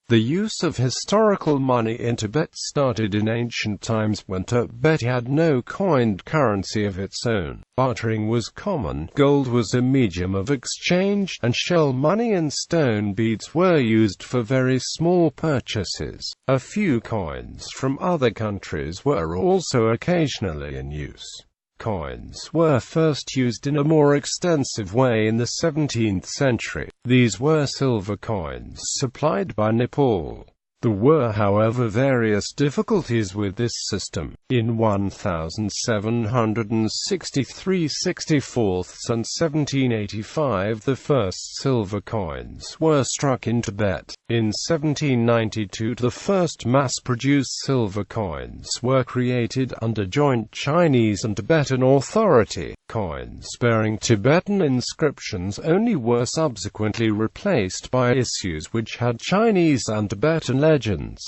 The use of historical money in Tibet started in ancient times when Tibet had no coined currency of its own. Bartering was common, gold was a medium of exchange, and shell money and stone beads were used for very small purchases. A few coins from other countries were also occasionally in use. Coins were first used in a more extensive way in the 17th century. These were silver coins supplied by Nepal. There were, however, various difficulties with this system. In 1763/64 and 1785 the first silver coins were struck in Tibet. In 1792 the first mass-produced silver coins were created under joint Chinese and Tibetan authority. Coins bearing Tibetan inscriptions only were subsequently replaced by issues which had Chinese and Tibetan legends.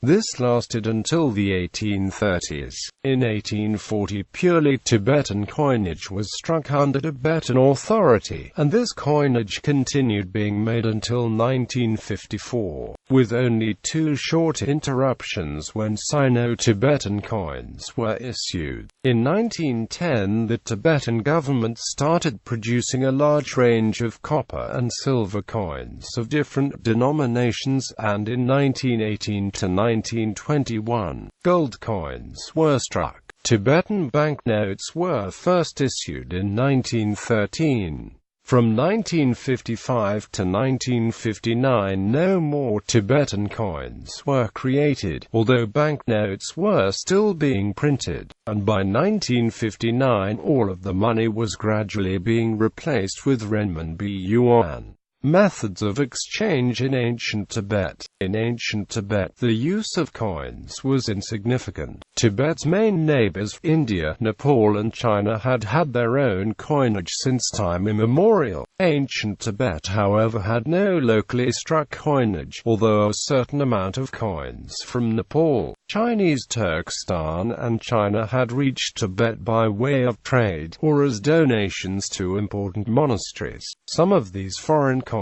This lasted until the 1830s. In 1840 purely Tibetan coinage was struck under Tibetan authority, and this coinage continued being made until 1954, with only 2 short interruptions when Sino-Tibetan coins were issued. In 1910 the Tibetan government started producing a large range of copper and silver coins of different denominations, and in 1918 to 1921, gold coins were struck. Tibetan banknotes were first issued in 1913. From 1955 to 1959 no more Tibetan coins were created, although banknotes were still being printed, and by 1959 all of the money was gradually being replaced with renminbi yuan. Methods of exchange in ancient Tibet. In ancient Tibet, the use of coins was insignificant. Tibet's main neighbors, India, Nepal and China, had had their own coinage since time immemorial. Ancient Tibet, however, had no locally struck coinage, although a certain amount of coins from Nepal, Chinese Turkestan and China had reached Tibet by way of trade, or as donations to important monasteries. Some of these foreign coins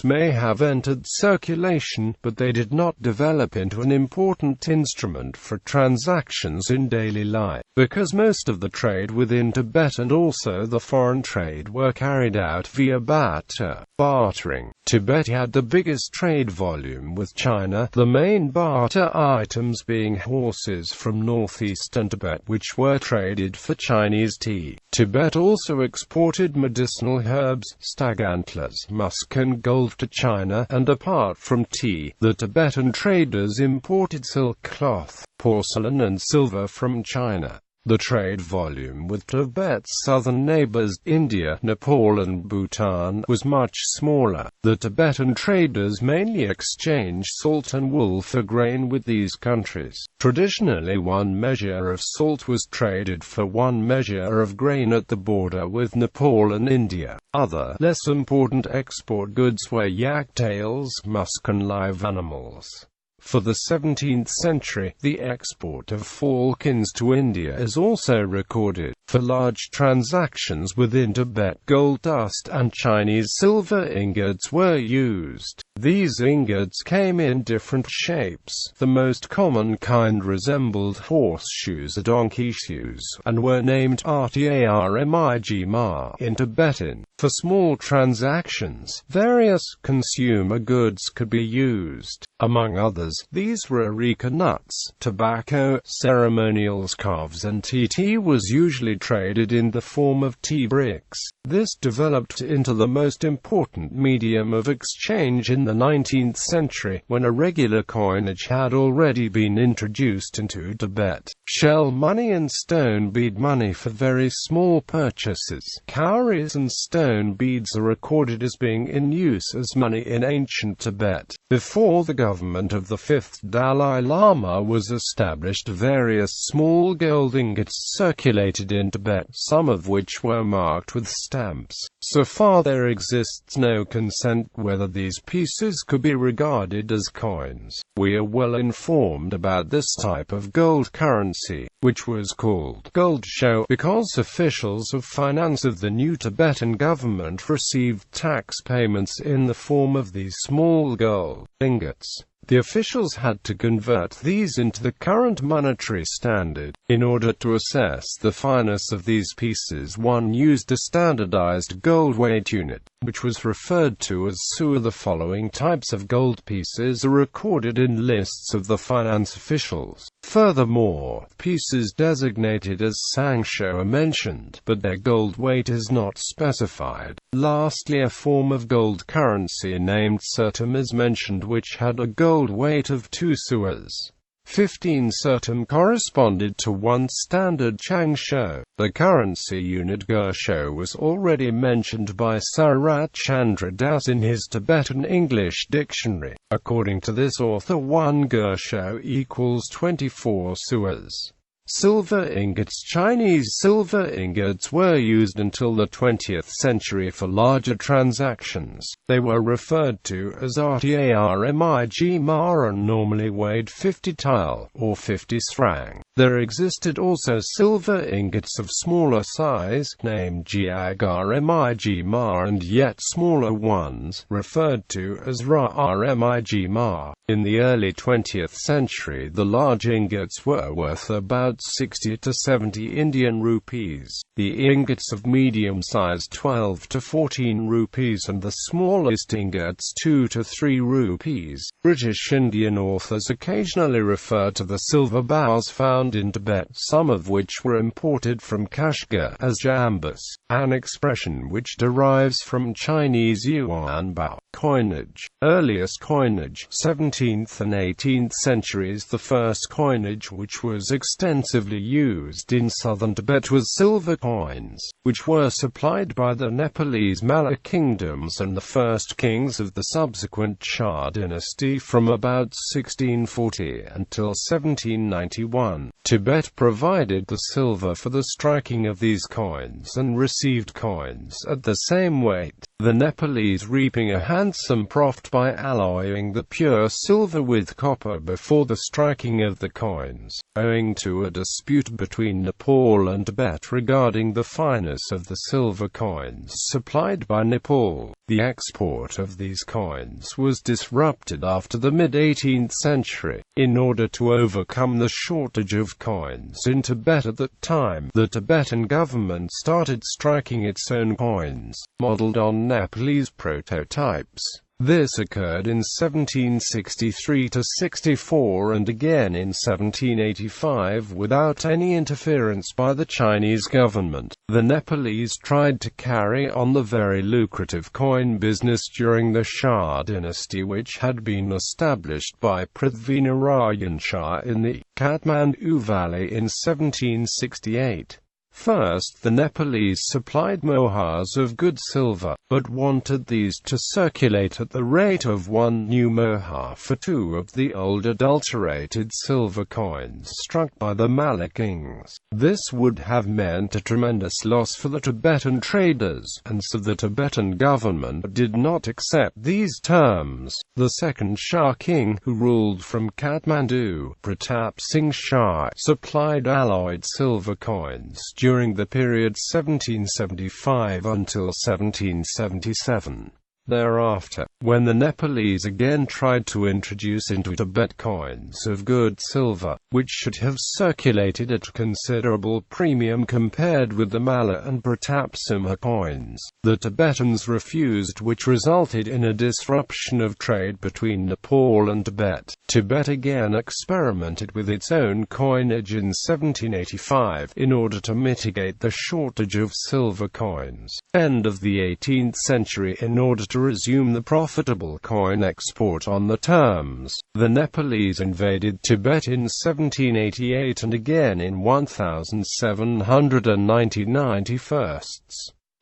may have entered circulation, but they did not develop into an important instrument for transactions in daily life, because most of the trade within Tibet and also the foreign trade were carried out via bartering. Tibet had the biggest trade volume with China, the main barter items being horses from northeastern Tibet which were traded for Chinese tea. Tibet also exported medicinal herbs, stag antlers, musk and gold to China, and apart from tea, the Tibetan traders imported silk cloth, porcelain and silver from China. The trade volume with Tibet's southern neighbors, India, Nepal and Bhutan, was much smaller. The Tibetan traders mainly exchanged salt and wool for grain with these countries. Traditionally 1 measure of salt was traded for 1 measure of grain at the border with Nepal and India. Other, less important export goods were yak tails, musk and live animals. For the 17th century, the export of falcons to India is also recorded. For large transactions within Tibet, gold dust and Chinese silver ingots were used. These ingots came in different shapes. The most common kind resembled horseshoes or donkey shoes, and were named rtarmig in Tibetan. For small transactions, various consumer goods could be used. Among others, these were areca nuts, tobacco, ceremonial scarves and tea was usually traded in the form of tea bricks. This developed into the most important medium of exchange in the 19th century, when a regular coinage had already been introduced into Tibet. Shell money and stone bead money for very small purchases. Cowries and stone beads are recorded as being in use as money in ancient Tibet. Before the government of the 5th Dalai Lama was established, various small gold ingots circulated in Tibet, some of which were marked with stamps. So far there exists no consent whether these pieces could be regarded as coins. We are well informed about this type of gold currency, which was called gold show, because officials of finance of the new Tibetan government received tax payments in the form of these small gold ingots. The officials had to convert these into the current monetary standard. In order to assess the fineness of these pieces, one used a standardized gold weight unit, which was referred to as SU. The following types of gold pieces are recorded in lists of the finance officials. Furthermore, pieces designated as sangsho are mentioned, but their gold weight is not specified. Lastly, a form of gold currency named sertum is mentioned, which had a gold weight of 2 suas. 15 sertum corresponded to 1 standard changsho. The currency unit gersho was already mentioned by Sarat Chandra Das in his Tibetan English dictionary. According to this author, 1 gersho equals 24 suas. Silver ingots. Chinese silver ingots were used until the 20th century for larger transactions. They were referred to as rtarmig and normally weighed 50 tael, or 50 srang. There existed also silver ingots of smaller size, named jiagrmig and yet smaller ones, referred to as rarmig. In the early 20th century, the large ingots were worth about 60 to 70 Indian rupees. The ingots of medium size 12 to 14 rupees and the smallest ingots 2 to 3 rupees. British Indian authors occasionally refer to the silver bowls found in Tibet, some of which were imported from Kashgar, as jambus, an expression which derives from Chinese yuan bao coinage. Earliest coinage, 17th and 18th centuries. The first coinage which was extensively used in southern Tibet was silver coins, which were supplied by the Nepalese Malay kingdoms and the first kings of the subsequent Shah dynasty from about 1640 until 1791. Tibet provided the silver for the striking of these coins and received coins at the same weight, the Nepalese reaping a handsome profit by alloying the pure silver with copper before the striking of the coins. Owing to a dispute between Nepal and Tibet regarding the fineness of the silver coins supplied by Nepal, the export of these coins was disrupted after the mid-18th century. In order to overcome the shortage of coins in Tibet at that time, the Tibetan government started striking its own coins, modeled on Nepalese prototypes. This occurred in 1763–64 and again in 1785 without any interference by the Chinese government. The Nepalese tried to carry on the very lucrative coin business during the Shah dynasty, which had been established by Prithvinarayan Shah in the Kathmandu Valley in 1768. First, the Nepalese supplied mohars of good silver, but wanted these to circulate at the rate of 1 new mohar for 2 of the old adulterated silver coins struck by the Malay kings. This would have meant a tremendous loss for the Tibetan traders, and so the Tibetan government did not accept these terms. The second Shah king, who ruled from Kathmandu, Pratap Singh Shah, supplied alloyed silver coins during the period 1775 until 1777. Thereafter, when the Nepalese again tried to introduce into Tibet coins of good silver, which should have circulated at a considerable premium compared with the Malay and Pratap Simha coins, the Tibetans refused, which resulted in a disruption of trade between Nepal and Tibet. Tibet again experimented with its own coinage in 1785 in order to mitigate the shortage of silver coins. End of the 18th century. In order to resume the profitable coin export on the terms, the Nepalese invaded Tibet in 1788 and again in 1791.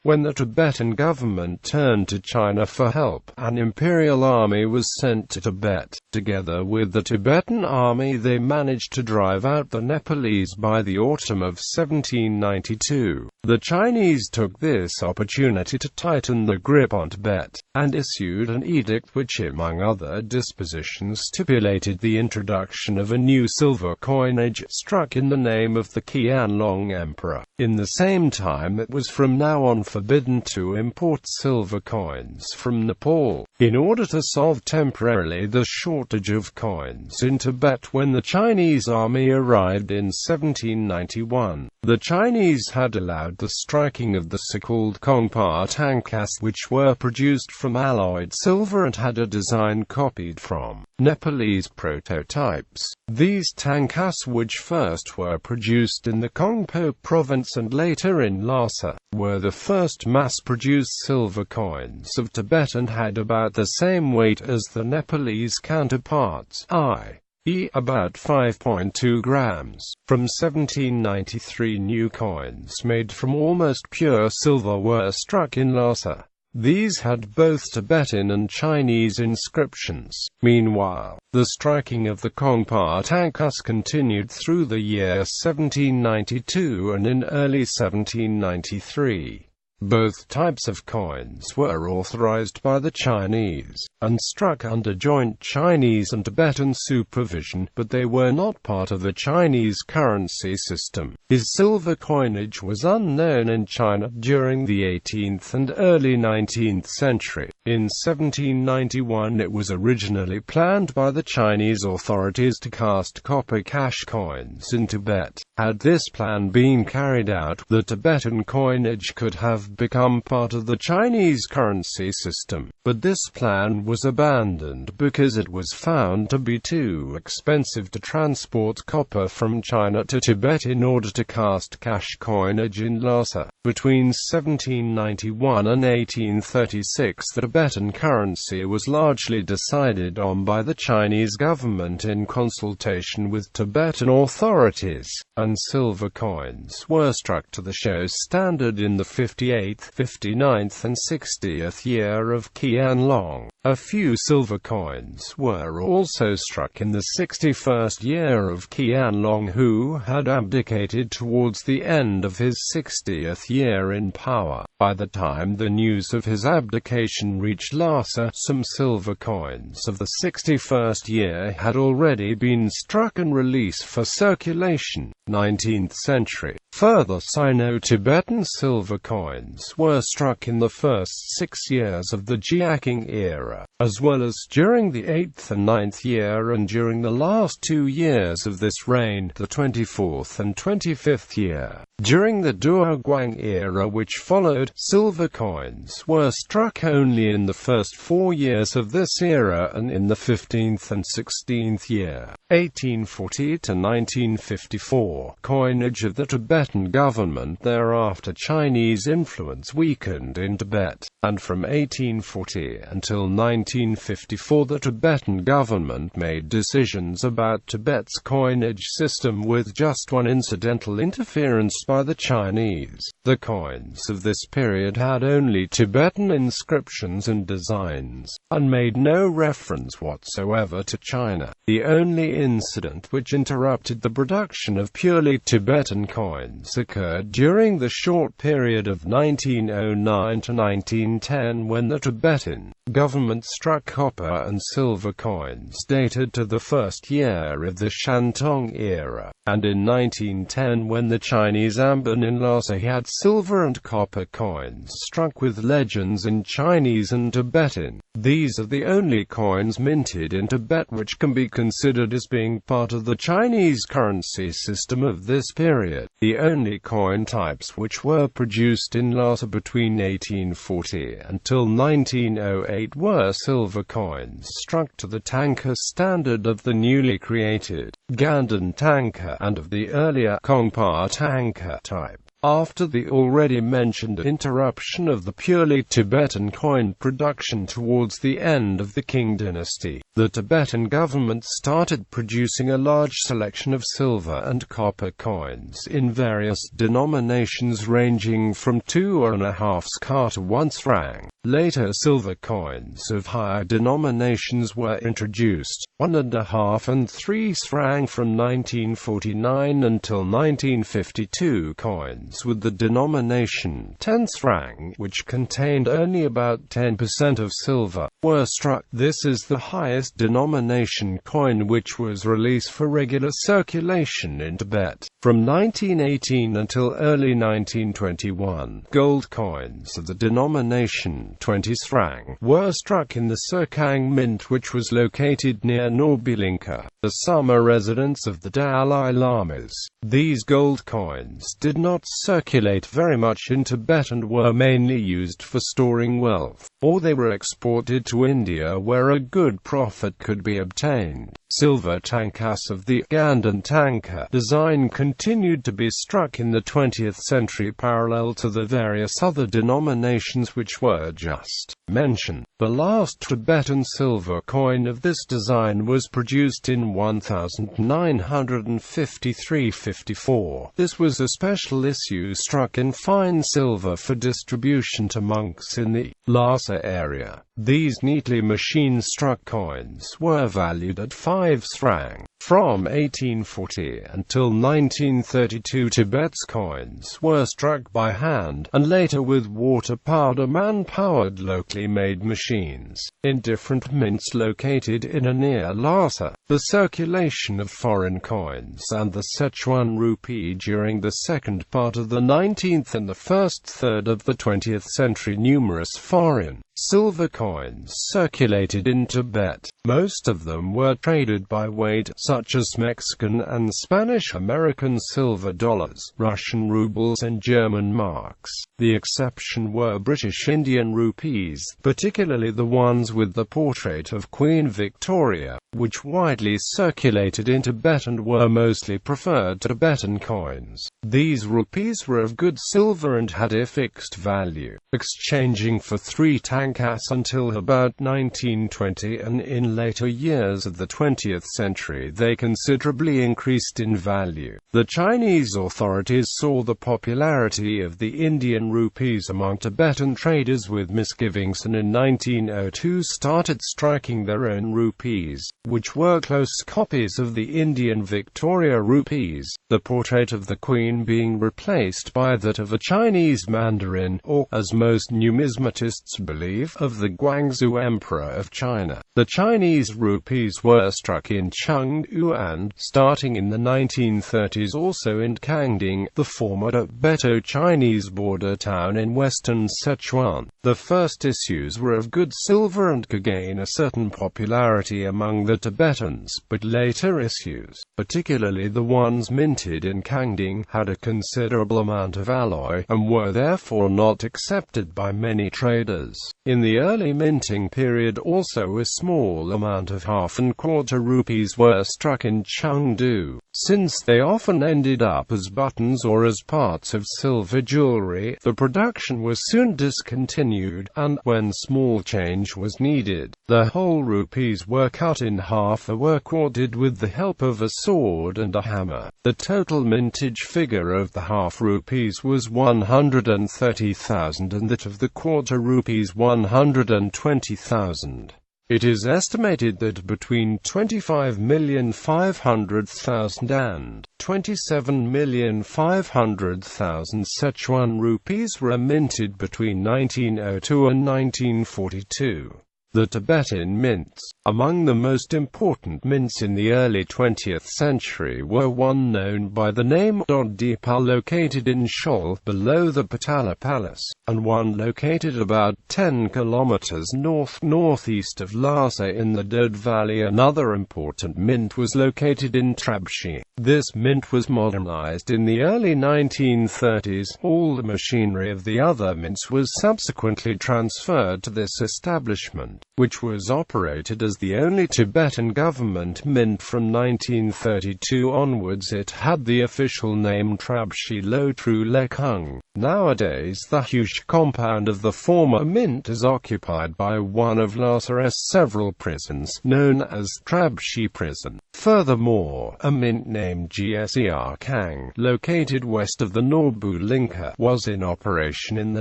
When the Tibetan government turned to China for help, an imperial army was sent to Tibet. Together with the Tibetan army, they managed to drive out the Nepalese by the autumn of 1792. The Chinese took this opportunity to tighten the grip on Tibet, and issued an edict which, among other dispositions, stipulated the introduction of a new silver coinage, struck in the name of the Qianlong Emperor. In the same time, it was from now on forbidden to import silver coins from Nepal, in order to solve temporarily the shortage of coins in Tibet. When the Chinese army arrived in 1791, the Chinese had allowed the striking of the so-called Kongpa tankas, which were produced from alloyed silver and had a design copied from Nepalese prototypes. These tankas, which first were produced in the Kongpo province and later in Lhasa, were the first mass-produced silver coins of Tibet and had about the same weight as the Nepalese counterparts, i.e. about 5.2 grams. From 1793, new coins made from almost pure silver were struck in Lhasa. These had both Tibetan and Chinese inscriptions. Meanwhile, the striking of the Kongpa tankas continued through the year 1792 and in early 1793. Both types of coins were authorized by the Chinese, and struck under joint Chinese and Tibetan supervision, but they were not part of the Chinese currency system. His silver coinage was unknown in China during the 18th and early 19th century. In 1791 it was originally planned by the Chinese authorities to cast copper cash coins in Tibet. Had this plan been carried out, the Tibetan coinage could have become part of the Chinese currency system, but this plan was abandoned because it was found to be too expensive to transport copper from China to Tibet in order to cast cash coinage in Lhasa. Between 1791 and 1836, the Tibetan currency was largely decided on by the Chinese government in consultation with Tibetan authorities, and silver coins were struck to the show standard in the 58th, 59th and 60th year of Qianlong. A few silver coins were also struck in the 61st year of Qianlong, who had abdicated towards the end of his 60th year in power. By the time the news of his abdication reached Lhasa, some silver coins of the 61st year had already been struck and released for circulation. 19th century. Further Sino-Tibetan silver coins were struck in the first 6 years of the Jiaqing era, as well as during the 8th and 9th year and during the last 2 years of this reign, the 24th and 25th year. During the Duoguang era which followed, silver coins were struck only in the first 4 years of this era and in the 15th and 16th year. 1840 to 1954. Coinage of the Tibetan government. Thereafter Chinese influence weakened in Tibet, and from 1840 until 1954 the Tibetan government made decisions about Tibet's coinage system with just one incidental interference by the Chinese. The coins of this period had only Tibetan inscriptions and designs, and made no reference whatsoever to China. The only incident which interrupted the production of purely Tibetan coins occurred during the short period of 1909 to 1910 when the Tibetan government struck copper and silver coins dated to the first year of the Shantong era, and in 1910 when the Chinese Amban in Lhasa had silver and copper coins struck with legends in Chinese and Tibetan. These are the only coins minted in Tibet which can be considered as being part of the Chinese currency system of this period. The only coin types which were produced in Lhasa between 1840 until 1908 were silver coins struck to the tanka standard of the newly created Ganden tanka and of the earlier Kongpa tanka type. After the already mentioned interruption of the purely Tibetan coin production towards the end of the Qing dynasty, the Tibetan government started producing a large selection of silver and copper coins in various denominations ranging from 2.5 ska to 1 srang. Later silver coins of higher denominations were introduced, 1.5 and 3 srang from 1949 until 1952 coins coins with the denomination 10 srang, which contained only about 10% of silver, were struck. This is the highest denomination coin which was released for regular circulation in Tibet. From 1918 until early 1921, gold coins of the denomination 20 srang were struck in the Sirkang Mint, which was located near Norbilinka, the summer residence of the Dalai Lamas. These gold coins did not circulate very much in Tibet and were mainly used for storing wealth, or they were exported to India where a good profit could be obtained. Silver tankas of the Gandhan tanka design continued to be struck in the 20th century parallel to the various other denominations which were just mentioned. The last Tibetan silver coin of this design was produced in 1953–54. This was a special issue struck in fine silver for distribution to monks in the Lhasa area. These neatly machine-struck coins were valued at 5 srang. From 1840 until 1932, Tibet's coins were struck by hand, and later with water-powered or man-powered locally made machines, in different mints located in and near Lhasa. The circulation of foreign coins and the Sichuan rupee during the second part of the 19th and the first third of the 20th century. Numerous foreign silver coins circulated in Tibet. Most of them were traded by weight, such as Mexican and Spanish-American silver dollars, Russian rubles and German marks. The exception were British Indian rupees, particularly the ones with the portrait of Queen Victoria, which widely circulated in Tibet and were mostly preferred to Tibetan coins. These rupees were of good silver and had a fixed value, exchanging for 3 tankas until about 1920, and in later years of the 20th century they considerably increased in value. The Chinese authorities saw the popularity of the Indian rupees among Tibetan traders with misgivings, and in 1902 started striking their own rupees, which were close copies of the Indian Victoria rupees, the portrait of the Queen being replaced by that of a Chinese mandarin, or, as most numismatists believe, of the Guangxu Emperor of China. The Chinese rupees were struck in Chengdu and, starting in the 1930s, also in Kangding, the former Tibeto-Chinese border town in western Sichuan. The first issues were of good silver and could gain a certain popularity among the Tibetans, but later issues, particularly the ones minted in Kangding, had a considerable amount of alloy, and were therefore not accepted by many traders. In the early minting period also a small amount of half and quarter rupees were struck in Chengdu. Since they often ended up as buttons or as parts of silver jewelry, the production was soon discontinued, and, when small change was needed, the whole rupees were cut in half or were quartered with the help of a sword and a hammer. The total mintage figure of the half rupees was 130,000 and that of the quarter rupees 120,000. It is estimated that between 25,500,000 and 27,500,000 Sichuan rupees were minted between 1902 and 1942. The Tibetan mints, among the most important mints in the early 20th century, were one known by the name Nepal, located in Shol, below the Patala Palace, and one located about 10 kilometers north-northeast of Lhasa in the Dode Valley. Another important mint was located in Trabshi. This mint was modernized in the early 1930s. All the machinery of the other mints was subsequently transferred to this establishment, which was operated as the only Tibetan government mint from 1932 onwards. It had the official name Trabshi Lotru Lekung. Nowadays the huge compound of the former mint is occupied by one of Lhasa's several prisons, known as Trabshi Prison. Furthermore, a mint named Gser Kang, located west of the Norbu Linker, was in operation in the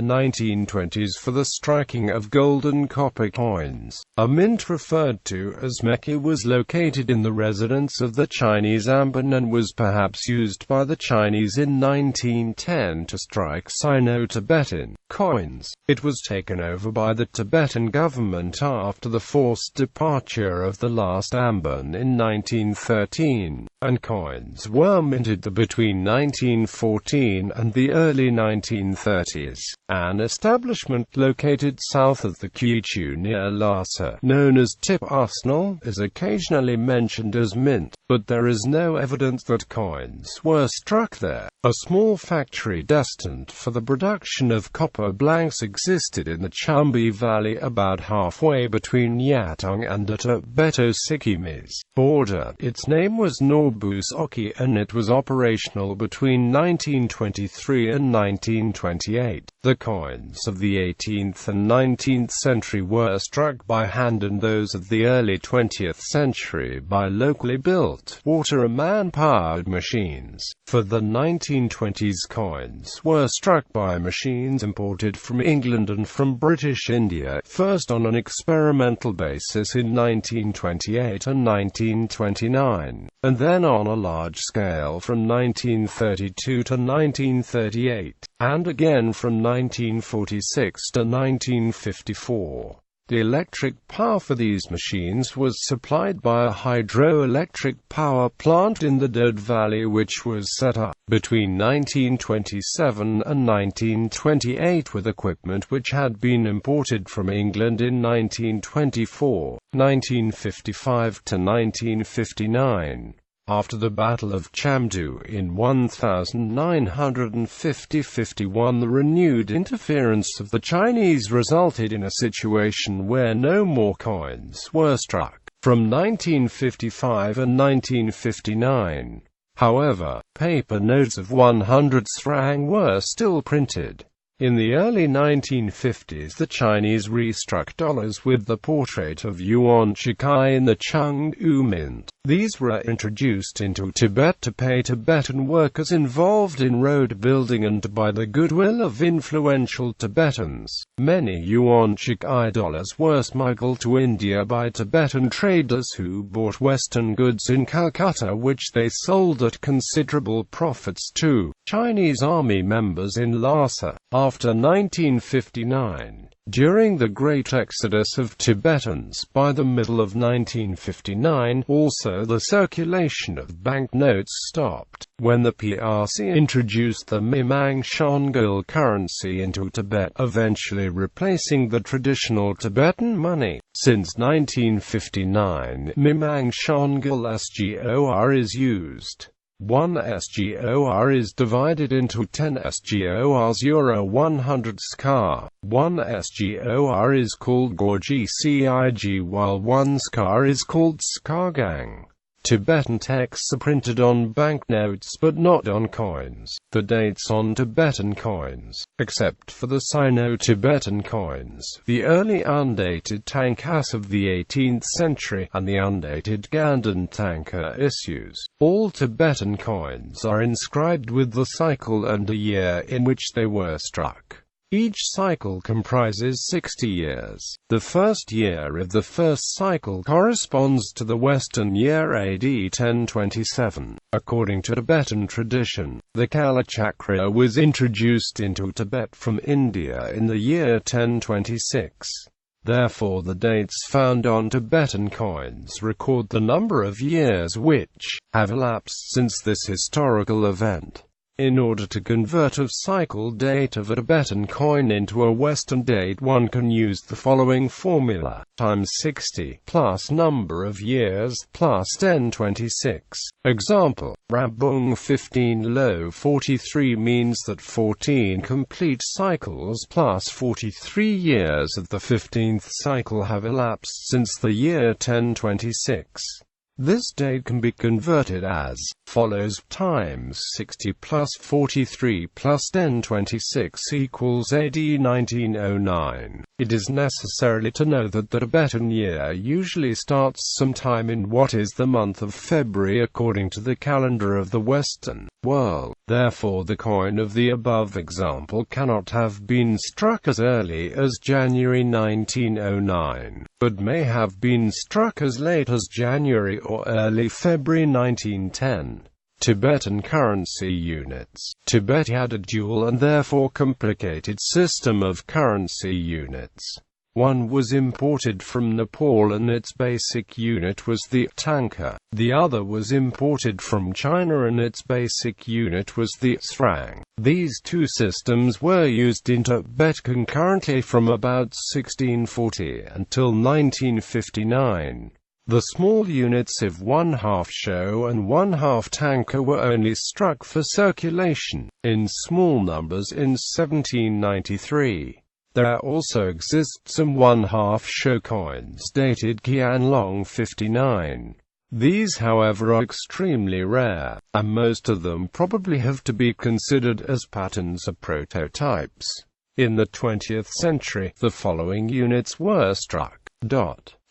1920s for the striking of gold and copper coins. A mint referred to as Meki was located in the residence of the Chinese Amban and was perhaps used by the Chinese in 1910 to strike Sino-Tibetan coins. It was taken over by the Tibetan government after the forced departure of the last Amban in 1913, and coins were minted between 1914 and the early 1930s. An establishment located south of the Qichu near Lhasa, known as Tip Arsenal, is occasionally mentioned as mint, but there is no evidence that coins were struck there. A small factory destined for the production of copper blanks existed in the Chambi Valley about halfway between Yatung and the Tibeto-Sikkimese border. Its name was Norbu-Soki and it was operational between 1923 and 1928. The coins of the 18th and 19th century were struck by hand and those of the early 20th century by locally built, water and man-powered machines. For the 1920s, coins were struck by machines imported from England and from British India, first on an experimental basis in 1928 and 1929, and then on a large scale from 1932 to 1938, and again from 1946 to 1954. The electric power for these machines was supplied by a hydroelectric power plant in the Dode Valley which was set up between 1927 and 1928 with equipment which had been imported from England in 1924, 1955 to 1959. After the Battle of Chamdu in 1950–51, the renewed interference of the Chinese resulted in a situation where no more coins were struck. From 1955 and 1959, however, paper notes of 100 Srang were still printed. In the early 1950s, the Chinese restruck dollars with the portrait of Yuan Shikai in the Chengdu Mint. These were introduced into Tibet to pay Tibetan workers involved in road building and to buy the goodwill of influential Tibetans. Many Yuan Shikai dollars were smuggled to India by Tibetan traders who bought Western goods in Calcutta which they sold at considerable profits to Chinese army members in Lhasa. After 1959, during the Great Exodus of Tibetans by the middle of 1959, also the circulation of banknotes stopped. When the PRC introduced the Mimang Shangul currency into Tibet, eventually replacing the traditional Tibetan money. Since 1959, Mimang Shangul SGOR is used. 1 SGOR is divided into 10 SGORs euro 100 SCAR. 1 SGOR is called Gorji Cig while 1 SCAR is called SCARgang. Tibetan texts are printed on banknotes but not on coins. The dates on Tibetan coins, except for the Sino-Tibetan coins, the early undated Tankas of the 18th century, and the undated Ganden Tanka issues. All Tibetan coins are inscribed with the cycle and a year in which they were struck. Each cycle comprises 60 years. The first year of the first cycle corresponds to the Western year AD 1027. According to Tibetan tradition, the Kala Chakra was introduced into Tibet from India in the year 1026. Therefore the dates found on Tibetan coins record the number of years which have elapsed since this historical event. In order to convert a cycle date of a Tibetan coin into a Western date, one can use the following formula: times 60 plus number of years plus 1026. Example: Rabung 15 Lo 43 means that 14 complete cycles plus 43 years of the 15th cycle have elapsed since the year 1026. This date can be converted as follows: times 60 plus 43 plus 1026 equals AD 1909. It is necessary to know that the Tibetan year usually starts sometime in what is the month of February according to the calendar of the Western world. Therefore, the coin of the above example cannot have been struck as early as January 1909, but may have been struck as late as January or early February 1910. Tibetan currency units. Tibet had a dual and therefore complicated system of currency units. One was imported from Nepal and its basic unit was the tanka. The other was imported from China and its basic unit was the srang. These two systems were used in Tibet concurrently from about 1640 until 1959. The small units of 1/2 sho and 1/2 tanka were only struck for circulation, in small numbers in 1793. There also exist some 1/2 sho coins dated Qianlong 59. These, however, are extremely rare, and most of them probably have to be considered as patterns or prototypes. In the 20th century, the following units were struck.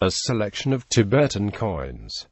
A selection of Tibetan coins.